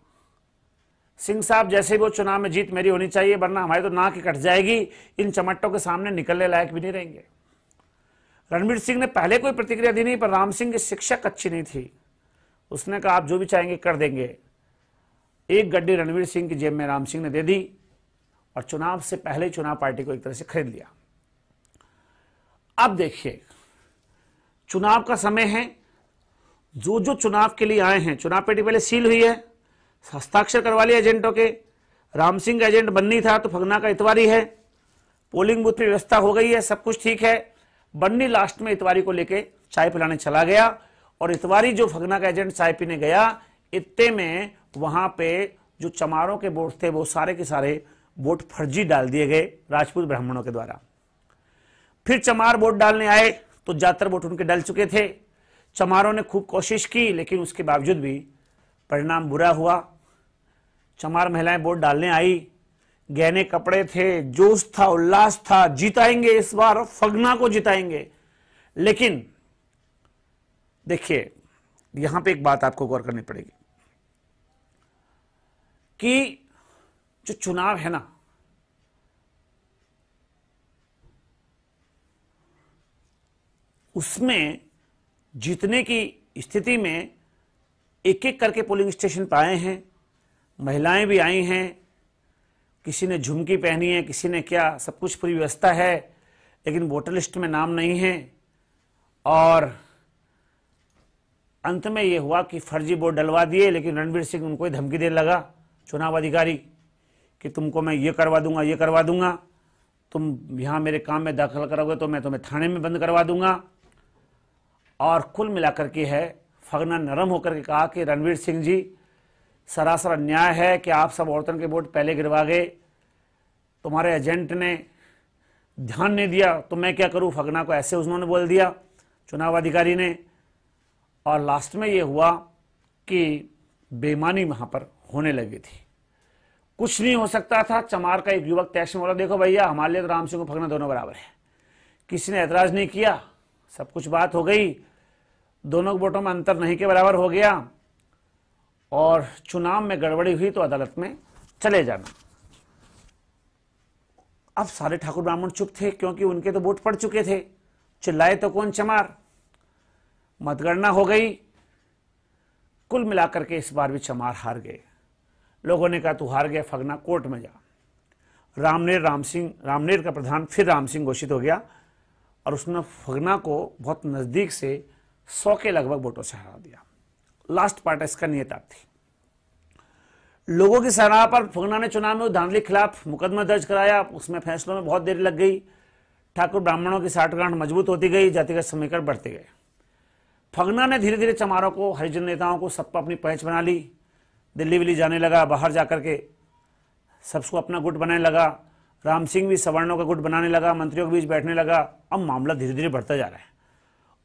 सिंह साहब जैसे वो चुनाव में जीत मेरी होनी चाहिए, वरना हमारी तो नाक ही कट जाएगी, इन चमट्टों के सामने निकलने लायक भी नहीं रहेंगे। रणवीर सिंह ने पहले कोई प्रतिक्रिया दी नहीं, पर राम सिंह की शिक्षक अच्छी नहीं थी। उसने कहा आप जो भी चाहेंगे कर देंगे। एक गड्डी रणवीर सिंह की जेब में राम सिंह ने दे दी और चुनाव से पहले ही चुनाव पार्टी को एक तरह से खरीद लिया। अब देखिए चुनाव का समय है, जो जो चुनाव के लिए आए हैं, चुनाव पेटी पहले सील हुई है, हस्ताक्षर करवा लिए एजेंटों के। राम सिंह का एजेंट बन्नी था तो फगना का इतवारी है। पोलिंग बूथ की व्यवस्था हो गई है, सब कुछ ठीक है। बन्नी लास्ट में इतवारी को लेके चाय पिलाने चला गया और इतवारी जो फगना का एजेंट चाय पीने गया, इतने में वहां पे जो चमारों के वोट थे वो सारे के सारे वोट फर्जी डाल दिए गए राजपूत ब्राह्मणों के द्वारा। फिर चमार वोट डालने आए तो ज्यादातर वोट उनके डल चुके थे। चमारों ने खूब कोशिश की, लेकिन उसके बावजूद भी परिणाम बुरा हुआ। चमार महिलाएं वोट डालने आई, गहने कपड़े थे, जोश था, उल्लास था, जिताएंगे इस बार, फगना को जिताएंगे। लेकिन देखिए यहां पे एक बात आपको गौर करनी पड़ेगी कि जो चुनाव है ना, उसमें जीतने की स्थिति में एक एक करके पोलिंग स्टेशन पर आए हैं, महिलाएं भी आई हैं, किसी ने झुमकी पहनी है, किसी ने क्या, सब कुछ पूरी व्यवस्था है, लेकिन वोटर लिस्ट में नाम नहीं है। और अंत में ये हुआ कि फर्जी वोट डलवा दिए, लेकिन रणवीर सिंह उनको ही धमकी देने लगा, चुनाव अधिकारी, कि तुमको मैं ये करवा दूंगा, ये करवा दूंगा, तुम यहाँ मेरे काम में दाखिल करोगे तो मैं तुम्हें थाने में बंद करवा दूंगा। और कुल मिलाकर के है फगना नरम होकर के कहा कि रणवीर सिंह जी, सरासर अन्याय है कि आप सब औरतों के वोट पहले गिरवा गए, तुम्हारे एजेंट ने ध्यान नहीं दिया तो मैं क्या करूं। फगना को ऐसे उन्होंने बोल दिया चुनाव अधिकारी ने। और लास्ट में ये हुआ कि बेईमानी वहां पर होने लगी थी, कुछ नहीं हो सकता था। चमार का एक युवक तैश में बोला, देखो भैया हमारे लिए तो राम सिंह को फगना दोनों बराबर है। किसी ने ऐतराज नहीं किया, सब कुछ बात हो गई, दोनों वोटों में अंतर नहीं के बराबर हो गया और चुनाव में गड़बड़ी हुई तो अदालत में चले जाना। अब सारे ठाकुर ब्राह्मण चुप थे क्योंकि उनके तो वोट पड़ चुके थे, चिल्लाए तो कौन चमार। मतगणना हो गई, कुल मिलाकर के इस बार भी चमार हार गए। लोगों ने कहा तू हार गया फगना, कोर्ट में जा। रामनेर का प्रधान फिर राम सिंह घोषित हो गया और उसने फगना को बहुत नजदीक से 100 के लगभग वोटों से हरा दिया। लास्ट पार्ट इसका नियतार्थ थी। लोगों की सराहना पर फगना ने चुनाव में धांधली खिलाफ मुकदमा दर्ज कराया, उसमें फैसलों में बहुत देर लग गई। ठाकुर ब्राह्मणों की साठगांठ मजबूत होती गई, जातिगत समीकरण बढ़ते गए। फगना ने धीरे धीरे चमारों को, हरिजन नेताओं को सब पर अपनी पहच बना ली, दिल्ली विल्ली जाने लगा, बाहर जाकर के सबको अपना गुट बनाने लगा। राम सिंह भी सवर्णों का गुट बनाने लगा, मंत्रियों के बीच बैठने लगा। अब मामला धीरे धीरे बढ़ता जा रहा है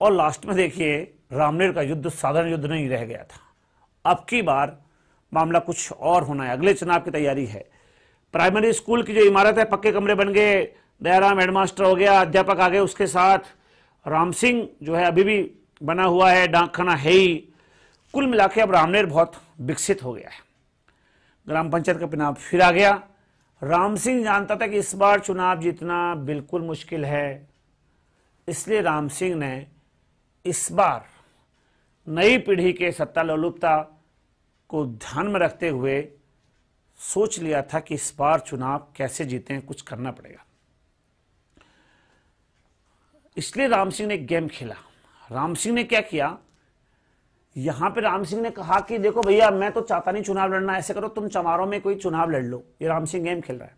और लास्ट में देखिए रामनेर का युद्ध साधारण युद्ध नहीं रह गया था। अब की बार मामला कुछ और होना है, अगले चुनाव की तैयारी है। प्राइमरी स्कूल की जो इमारत है, पक्के कमरे बन गए, दयाराम हेडमास्टर हो गया, अध्यापक आ गए, उसके साथ राम सिंह जो है अभी भी बना हुआ है, डाकखाना है ही। कुल मिला के अब रामनेर बहुत विकसित हो गया है। ग्राम पंचायत का चुनाव फिर आ गया। राम सिंह जानता था कि इस बार चुनाव जीतना बिल्कुल मुश्किल है, इसलिए राम सिंह ने इस बार नई पीढ़ी के सत्ता लोलुपता को ध्यान में रखते हुए सोच लिया था कि इस बार चुनाव कैसे जीतें, कुछ करना पड़ेगा। इसलिए राम सिंह ने एक गेम खेला। राम सिंह ने क्या किया, यहां पे राम सिंह ने कहा कि देखो भैया मैं तो चाहता नहीं चुनाव लड़ना, ऐसे करो तुम चमारों में कोई चुनाव लड़ लो। ये राम सिंह गेम खेल रहा है।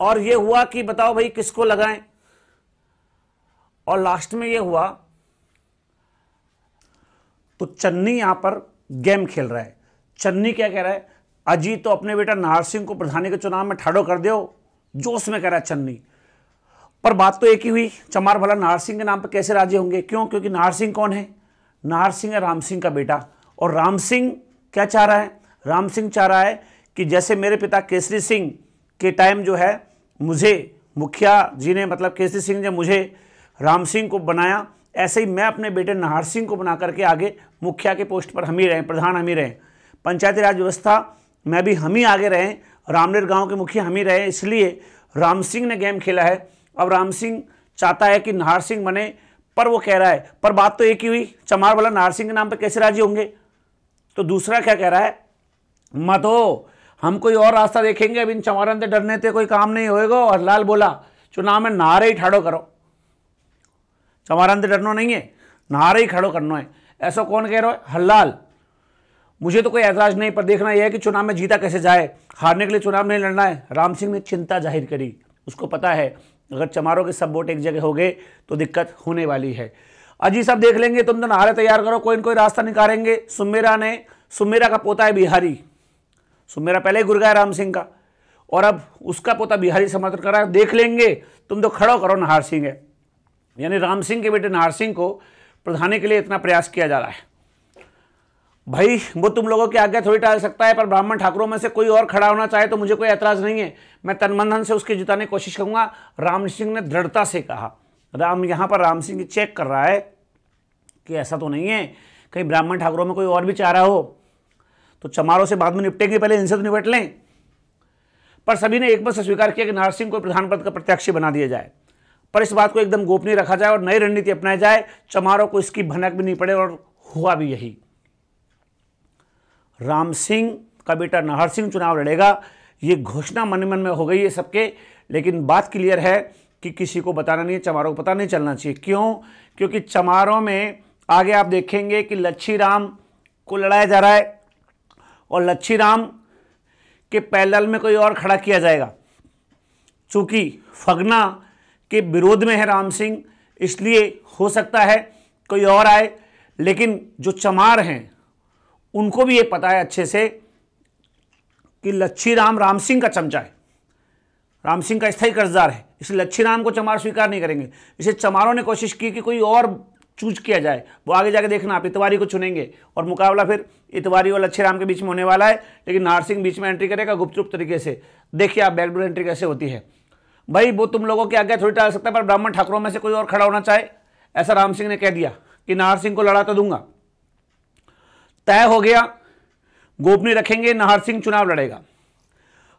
और ये हुआ कि बताओ भाई किसको लगाएं, और लास्ट में ये हुआ तो चन्नी यहां पर गेम खेल रहा है। चन्नी क्या कह रहा है, अजीत तो अपने बेटा नाहर सिंह को प्रधानी के चुनाव में ठाड़ो कर दो, जोश में कह रहा है चन्नी। पर बात तो एक ही हुई, चमार भला नाहर सिंह के नाम पर कैसे राजी होंगे? क्यों? क्योंकि नाहर सिंह कौन है? नाहर सिंह है राम सिंह का बेटा। और राम सिंह क्या चाह रहा है? राम सिंह चाह रहा है कि जैसे मेरे पिता केसरी सिंह के टाइम जो है मुझे मुखिया जी ने, मतलब केसरी सिंह ने मुझे राम सिंह को बनाया, ऐसे ही मैं अपने बेटे नाहर सिंह को बना करके आगे मुखिया के पोस्ट पर हम ही रहें, प्रधान हम ही रहें, पंचायती राज व्यवस्था में भी हम ही आगे रहें, रामनेर गांव के मुखिया हम ही रहें। इसलिए राम सिंह ने गेम खेला है। अब राम सिंह चाहता है कि नाहर सिंह बने, पर वो कह रहा है, पर बात तो एक ही हुई, चमार वाला नाहर सिंह के नाम पे कैसे राजी होंगे? तो दूसरा क्या कह रहा है, मत हो, हम कोई और रास्ता देखेंगे, अब इन चमारन से डरने से कोई काम नहीं होएगा। और लाल बोला चुनाव में नारे ही ठाड़ो करो, चमारन से डरना नहीं है, नारे ही खड़ो करना है। ऐसा कौन कह रहा है? हल्लाल। मुझे तो कोई ऐतराज नहीं, पर देखना यह है कि चुनाव में जीता कैसे जाए, हारने के लिए चुनाव नहीं लड़ना है। राम सिंह ने चिंता जाहिर करी, उसको पता है अगर चमारों के सब वोट एक जगह हो गए तो दिक्कत होने वाली है। अजी सब देख लेंगे, तुम तो नारे तैयार करो, कोई न कोई रास्ता निकालेंगे। सुमेरा का पोता है बिहारी, सुमेरा पहले ही गुर गया राम सिंह का, और अब उसका पोता बिहारी समर्थन कर रहा है, देख लेंगे, तुम तो खड़ो करो नाहर सिंह है। यानी राम सिंह के बेटे नाहर सिंह को प्रधानी के लिए इतना प्रयास किया जा रहा है। भाई वो तुम लोगों की आज्ञा थोड़ी टाल सकता है, पर ब्राह्मण ठाकुरों में से कोई और खड़ा होना चाहे तो मुझे कोई ऐतराज नहीं है, मैं तन मन धन से उसकी जिताने की कोशिश करूंगा, राम सिंह ने दृढ़ता से कहा। यहां पर राम सिंह चेक कर रहा है कि ऐसा तो नहीं है कहीं ब्राह्मण ठाकुरों में कोई और भी चाह रहा हो, तो चमारों से बाद में निपटेंगे, पहले इनसे तो निपट लें। पर सभी ने एक बार से स्वीकार किया कि नाहर सिंह को प्रधान पद का प्रत्याशी बना दिया जाए, पर इस बात को एकदम गोपनीय रखा जाए और नई रणनीति अपनाई जाए, चमारों को इसकी भनक भी नहीं पड़े। और हुआ भी यही, राम सिंह का बेटा नाहर सिंह चुनाव लड़ेगा, ये घोषणा मन मन में हो गई है सबके। लेकिन बात क्लियर है कि किसी को बताना नहीं है, चमारों को पता नहीं चलना चाहिए। क्यों? क्योंकि चमारों में आगे आप देखेंगे कि लच्छी राम को लड़ाया जा रहा है और लच्छी राम के पैरेलल में कोई और खड़ा किया जाएगा। चूंकि फगना के विरोध में है राम सिंह, इसलिए हो सकता है कोई और आए, लेकिन जो चमार हैं उनको भी ये पता है अच्छे से कि लच्छी राम राम सिंह का चमचा है, राम सिंह का स्थायी कर्जदार है, इसलिए लच्छी राम को चमार स्वीकार नहीं करेंगे। इसलिए चमारों ने कोशिश की कि कोई और चूज किया जाए। वो आगे जाके देखना, आप इतवारी को चुनेंगे और मुकाबला फिर इतवारी और लच्छी राम के बीच में होने वाला है, लेकिन नाहर सिंह बीच में एंट्री करेगा गुपचुप तरीके से। देखिए आप बैकडोर एंट्री कैसे होती है। भाई वो तुम लोगों की आज्ञा थोड़ी टाल सकता है, पर ब्राह्मण ठाकुरों में से कोई और खड़ा होना चाहे, ऐसा राम सिंह ने कह दिया कि नाहर सिंह को लड़ा तो दूंगा। तय हो गया, गोपनीय रखेंगे, नाहर सिंह चुनाव लड़ेगा।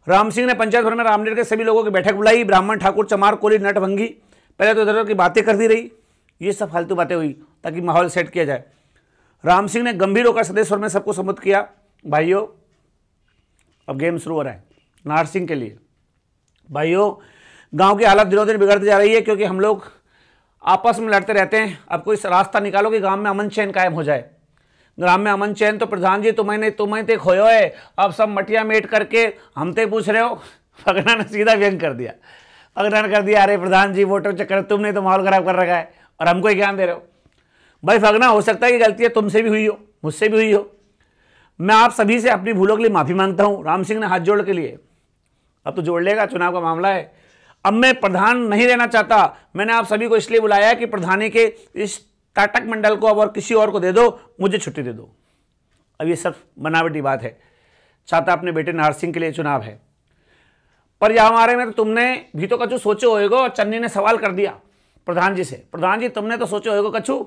राम सिंह ने पंचायत भवन में रामनेर के सभी लोगों की बैठक बुलाई। ब्राह्मण, ठाकुर, चमार, कोली, नट, भंगी पहले तो इधर की बातें करती रही, ये सब फालतू बातें हुई ताकि माहौल सेट किया जाए। राम सिंह ने गंभीर होकर सदैव स्वर में सबको संबोधित किया, भाइयों अब गेम शुरू हो रहा है नाहर सिंह के लिए। भाइयों, गांव की हालत दिनों दिन बिगड़ती जा रही है, क्योंकि हम लोग आपस में लड़ते रहते हैं। अब कोई रास्ता निकालो कि गांव में अमन चैन कायम हो जाए। ग्राम में अमन चैन तो प्रधान जी तुम्हें ते खोयो है, अब सब मटिया मेट करके हम ते पूछ रहे हो। फगना ने सीधा व्यंग कर दिया। फगना ने कर दिया, अरे प्रधान जी वोटर चक्कर, तुमने तो माहौल खराब कर रखा है और हमको ही ज्ञान दे रहे हो। भाई फगना, हो सकता है कि गलतियां तुमसे भी हुई हो, मुझसे भी हुई हो। मैं आप सभी से अपनी भूलों के लिए माफी मांगता हूं। राम सिंह ने हाथ जोड़ के लिए, अब तो जोड़ लेगा, चुनाव का मामला है। अब मैं प्रधान नहीं रहना चाहता। मैंने आप सभी को इसलिए बुलाया कि प्रधानी के इस ताटक मंडल को अब और किसी और को दे दो, मुझे छुट्टी दे दो। अब ये सब बनावटी बात है। चाहता अपने बेटे नाहर सिंह के लिए चुनाव है, पर यह हमारे में तो तुमने भी तो कछु सोचो होएगो। चन्नी ने सवाल कर दिया प्रधान जी से, प्रधान जी तुमने तो सोचो होएगो कछु।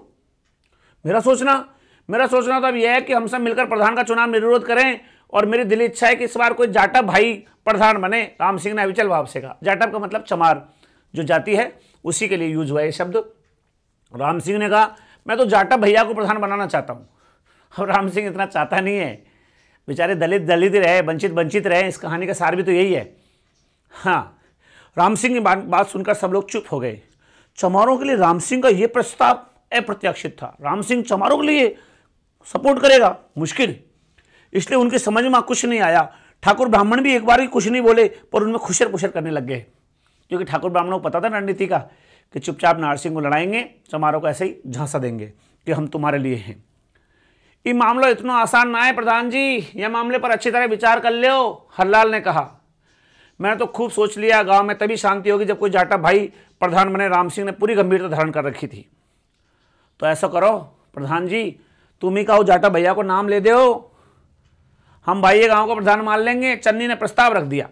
मेरा सोचना तो अब यह है कि हम सब मिलकर प्रधान का चुनाव निर्विरोध करें, और मेरी दिली इच्छा है कि इस बार कोई जाटव भाई प्रधान बने। राम सिंह ने अविचल भाव से कहा। जाटव का मतलब चमार जो जाति है उसी के लिए यूज हुआ है शब्द। राम सिंह ने कहा, मैं तो जाटव भैया को प्रधान बनाना चाहता हूं। अब राम सिंह इतना चाहता नहीं है, बेचारे दलित दलित रहे, वंचित रहे। इस कहानी का सार भी तो यही है। हाँ, राम सिंह की बात सुनकर सब लोग चुप हो गए। चमारों के लिए राम सिंह का यह प्रस्ताव अप्रत्याशित था। राम सिंह चमारों के लिए सपोर्ट करेगा, मुश्किल। इसलिए उनके समझ में कुछ नहीं आया। ठाकुर ब्राह्मण भी एक बार भी कुछ नहीं बोले, पर उनमें खुशर पुशर करने लग गए, क्योंकि ठाकुर ब्राह्मणों को पता था रणनीति का कि चुपचाप नाहर सिंह को लड़ाएंगे, चमारों को ऐसे ही झांसा देंगे कि हम तुम्हारे लिए हैं। ये मामला इतना आसान ना है प्रधान जी, यह मामले पर अच्छी तरह विचार कर लो, हरलाल ने कहा। मैंने तो खूब सोच लिया, गांव में तभी शांति होगी जब कोई जाटा भाई प्रधान बने। राम सिंह ने पूरी गंभीरता धारण कर रखी थी। तो ऐसा करो प्रधान जी, तुम ही कहो जाटा भैया को नाम ले दो, हम भाई ये गांव को प्रधान मान लेंगे। चन्नी ने प्रस्ताव रख दिया।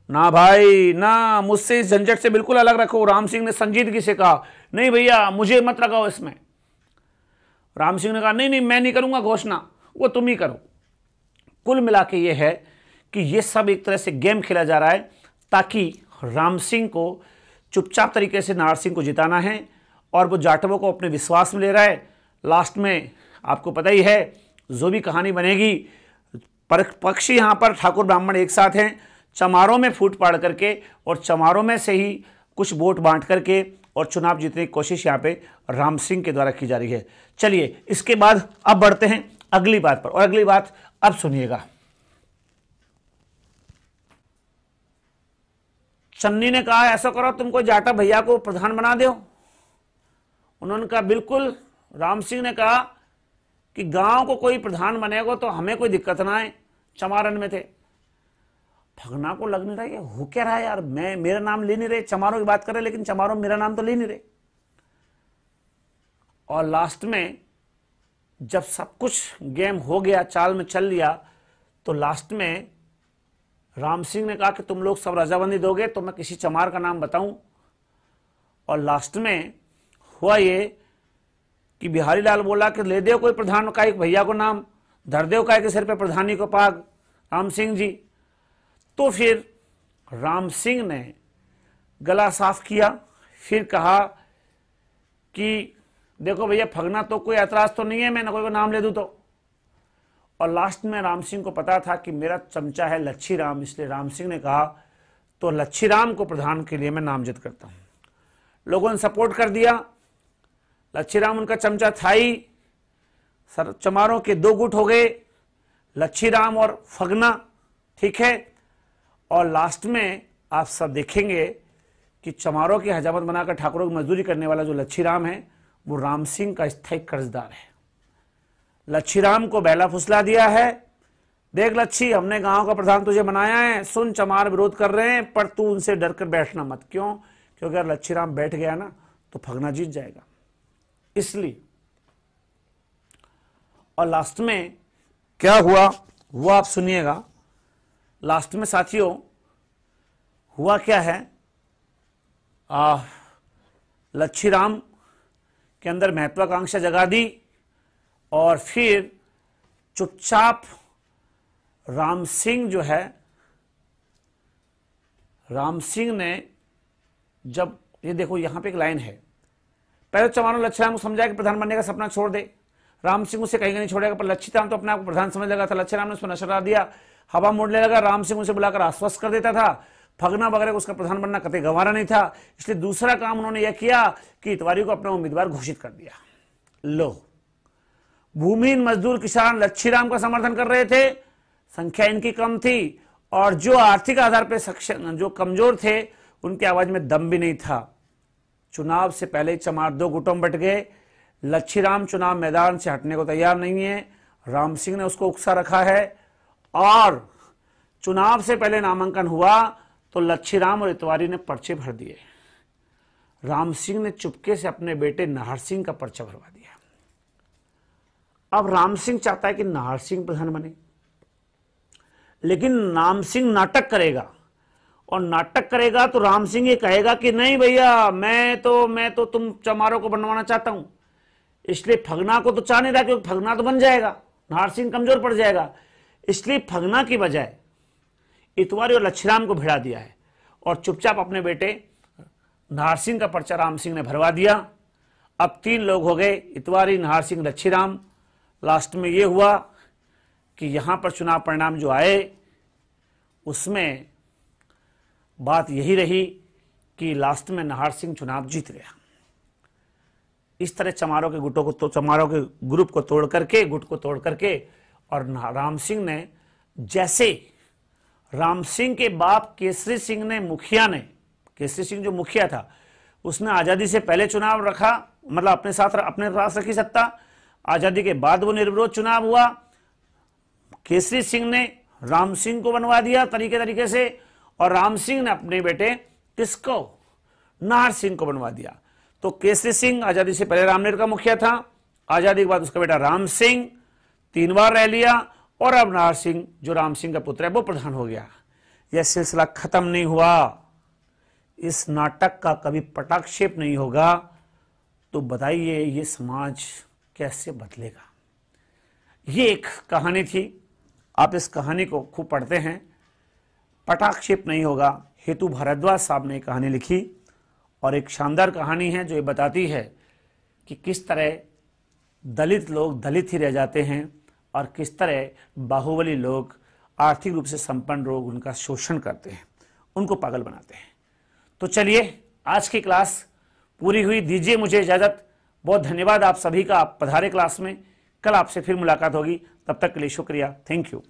ना भाई ना, मुझसे इस झंझट से बिल्कुल अलग रखो। राम सिंह ने संजीदगी से कहा, नहीं भैया मुझे मत लगाओ इसमें। राम सिंह ने कहा, नहीं मैं नहीं करूंगा घोषणा, वो तुम ही करो। कुल मिला के ये है कि ये सब एक तरह से गेम खेला जा रहा है, ताकि राम सिंह को चुपचाप तरीके से नाहर सिंह को जिताना है, और वो जाटवों को अपने विश्वास में ले रहा है। लास्ट में आपको पता ही है जो भी कहानी बनेगी, पक्षी यहाँ पर ठाकुर ब्राह्मण एक साथ हैं, चमारों में फूट पाड़ करके और चमारों में से ही कुछ वोट बांट करके और चुनाव जीतने की कोशिश यहाँ पे राम सिंह के द्वारा की जा रही है। चलिए इसके बाद अब बढ़ते हैं अगली बात पर, और अगली बात अब सुनिएगा। चन्नी ने कहा, ऐसा करो तुमको जाटा भैया को प्रधान बना दो। उन्होंने कहा बिल्कुल। राम सिंह ने कहा कि गांव को कोई प्रधान बनेगा तो हमें कोई दिक्कत ना है। चमारन में थे। फगना को लग नहीं रहा, ये हो क्या रहा है यार, मैं मेरा नाम ले नहीं रहे, चमारों की बात कर रहे लेकिन चमारों मेरा नाम तो ले नहीं रहे। और लास्ट में जब सब कुछ गेम हो गया, चाल में चल लिया, तो लास्ट में राम सिंह ने कहा कि तुम लोग सब रजाबंदी दोगे तो मैं किसी चमार का नाम बताऊं। और लास्ट में हुआ ये कि बिहारी लाल बोला कि ले दो कोई प्रधान का एक भैया को नाम, धर दो का के सिर पे प्रधानी को पाग, राम सिंह जी। तो फिर राम सिंह ने गला साफ किया, फिर कहा कि देखो भैया फगना तो कोई ऐतराज तो नहीं है, मैं न कोई को नाम ले दूं तो। और लास्ट में राम सिंह को पता था कि मेरा चमचा है लच्छी राम, इसलिए राम सिंह ने कहा तो लच्छी राम को प्रधान के लिए मैं नामजद करता हूं। लोगों ने सपोर्ट कर दिया। लच्छीराम उनका चमचा था ही, चमारों के दो गुट हो गए, लच्छीराम और फगना, ठीक है। और लास्ट में आप सब देखेंगे कि चमारों की हजामत बनाकर ठाकुरों की मजदूरी करने वाला जो लच्छीराम है वो राम सिंह का स्थायी कर्जदार है। लच्छीराम को बैला फुसला दिया है, देख लच्छी, हमने गांव का प्रधान तुझे बनाया है, सुन चमार विरोध कर रहे हैं पर तू उनसे डर कर बैठना मत। क्यों? क्योंकि अगर लच्छीराम बैठ गया ना तो फगना जीत जाएगा, इसलिए। और लास्ट में क्या हुआ वो आप सुनिएगा। लास्ट में साथियों हुआ क्या है, लच्छीराम के अंदर महत्वाकांक्षा जगा दी और फिर चुपचाप राम सिंह जो है, राम सिंह ने जब, ये देखो यहां पे एक लाइन है, पहले चमारों लच्छीराम को समझाया कि प्रधान बनने का सपना छोड़ दे। राम सिंह उसे कहीं नहीं छोड़ेगा, पर लच्छीराम तो अपने आप को प्रधान समझ लगा था। लच्छीराम ने उसको नशरा दिया, हवा मोड़ने लगा। राम सिंह उसे बुलाकर आश्वस्त कर देता था, फगना वगैरह उसका प्रधान बनना कतई गंवारा नहीं था। इसलिए दूसरा काम उन्होंने यह किया कि इतवारी को अपना उम्मीदवार घोषित कर दिया। लो, भूमिहीन मजदूर किसान लच्छीराम का समर्थन कर रहे थे, संख्या इनकी कम थी, और जो आर्थिक आधार पर सक्षम, जो कमजोर थे, उनकी आवाज में दम भी नहीं था। चुनाव से पहले चमार दो गुटों में बट गए। लच्छीराम चुनाव मैदान से हटने को तैयार नहीं है, राम सिंह ने उसको उकसा रखा है। और चुनाव से पहले नामांकन हुआ तो लच्छीराम और इतवारी ने पर्चे भर दिए। राम सिंह ने चुपके से अपने बेटे नाहर सिंह का पर्चा भरवा दिया। अब राम सिंह चाहता है कि नाहर सिंह प्रधान बने, लेकिन राम सिंह नाटक करेगा, और नाटक करेगा तो राम सिंह ये कहेगा कि नहीं भैया, मैं तो तुम चमारों को बनवाना चाहता हूं। इसलिए फगना को तो चाह नहीं रहा, क्योंकि फगना तो बन जाएगा, नाहर सिंह कमजोर पड़ जाएगा। इसलिए फगना की बजाय इतवारी और लच्छीराम को भिड़ा दिया है, और चुपचाप अपने बेटे नाहर सिंह का पर्चा राम सिंह ने भरवा दिया। अब 3 लोग हो गए, इतवारी, नाहर सिंह, लच्छीराम। लास्ट में यह हुआ कि यहां पर चुनाव परिणाम जो आए उसमें बात यही रही कि लास्ट में नाहर सिंह चुनाव जीत गया। इस तरह चमारों के गुटों को, तो चमारों के ग्रुप को तोड़ करके, गुट को तोड़ करके, और राम सिंह ने, जैसे राम सिंह के बाप केसरी सिंह ने, मुखिया ने, केसरी सिंह जो मुखिया था, उसने आजादी से पहले चुनाव रखा, मतलब अपने साथ रखी सत्ता। आजादी के बाद वो निर्विरोध चुनाव हुआ। केसरी सिंह ने राम सिंह को बनवा दिया तरीके से, और राम सिंह ने अपने बेटे किसको, नाहर सिंह को बनवा दिया। तो केसरी सिंह आजादी से पहले रामनेर का मुखिया था, आजादी के बाद उसका बेटा राम सिंह 3 बार रह लिया, और अब नाहर सिंह जो राम सिंह का पुत्र है वो प्रधान हो गया। यह सिलसिला खत्म नहीं हुआ, इस नाटक का कभी पटाक्षेप नहीं होगा। तो बताइए ये समाज कैसे बदलेगा? ये एक कहानी थी, आप इस कहानी को खूब पढ़ते हैं, पटाक्षेप नहीं होगा। हेतु भारद्वाज साहब ने कहानी लिखी, और एक शानदार कहानी है जो ये बताती है कि किस तरह दलित लोग दलित ही रह जाते हैं, और किस तरह बाहुबली लोग, आर्थिक रूप से संपन्न लोग उनका शोषण करते हैं, उनको पागल बनाते हैं। तो चलिए, आज की क्लास पूरी हुई, दीजिए मुझे इजाजत। बहुत धन्यवाद आप सभी का, आप पधारे क्लास में। कल आपसे फिर मुलाकात होगी, तब तक के लिए शुक्रिया, थैंक यू।